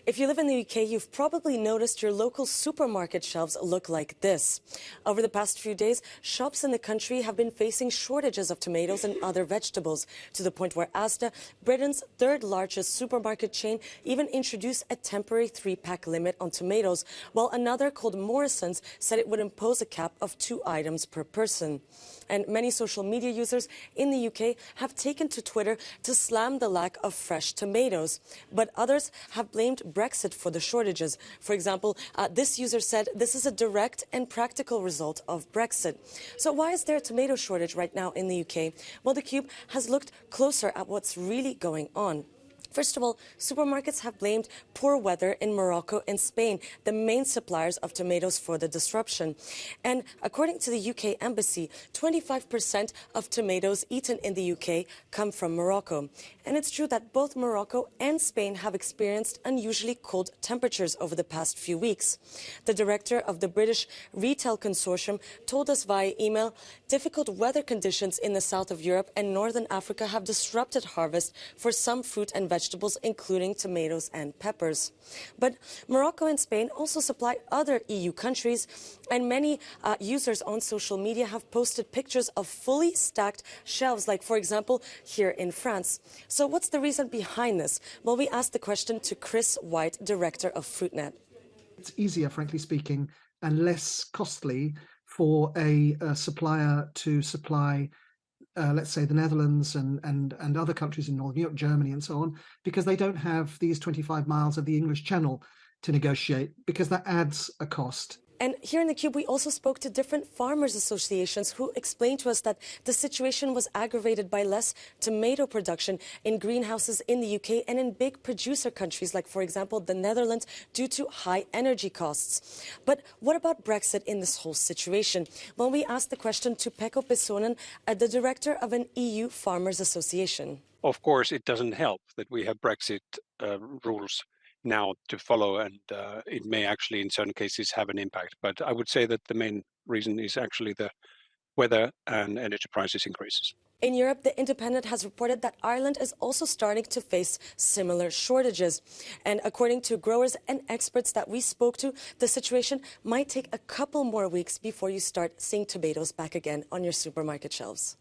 If you live in the UK, you've probably noticed your local supermarket shelves look like this. Over the past few days, shops in the country have been facing shortages of tomatoes and other vegetables, to the point where Asda, Britain's third largest supermarket chain, even introduced a temporary 3-pack limit on tomatoes, while another called Morrison's said it would impose a cap of 2 items per person. And many social media users in the UK have taken to Twitter to slam the lack of fresh tomatoes. But others have blamed Brexit for the shortages. For example, this user said this is a direct and practical result of Brexit. So why is there a tomato shortage right now in the UK? Well, the Cube has looked closer at what's really going on. First of all, supermarkets have blamed poor weather in Morocco and Spain, the main suppliers of tomatoes, for the disruption. And according to the UK Embassy, 25% of tomatoes eaten in the UK come from Morocco. And it's true that both Morocco and Spain have experienced unusually cold temperatures over the past few weeks. The director of the British Retail Consortium told us via email, difficult weather conditions in the south of Europe and northern Africa have disrupted harvest for some fruit and vegetables, including tomatoes and peppers. But Morocco and Spain also supply other EU countries, and many users on social media have posted pictures of fully stacked shelves, like, for example, here in France. So what's the reason behind this? Well, we asked the question to Chris White, director of FruitNet. It's easier, frankly speaking, and less costly for a supplier to supply let's say the Netherlands and other countries in Northern Europe, Germany and so on, because they don't have these 25 miles of the English Channel to negotiate, because that adds a cost. And here in the Cube, we also spoke to different farmers' associations who explained to us that the situation was aggravated by less tomato production in greenhouses in the UK and in big producer countries like, for example, the Netherlands, due to high energy costs. But what about Brexit in this whole situation? Well, we asked the question to Pekko Pessonen, the director of an EU farmers' association. Of course, it doesn't help that we have Brexit rules now to follow, and it may actually in certain cases have an impact. But I would say that the main reason is actually the weather and energy prices increases. In Europe, The Independent has reported that Ireland is also starting to face similar shortages. And according to growers and experts that we spoke to, the situation might take a couple more weeks before you start seeing tomatoes back again on your supermarket shelves.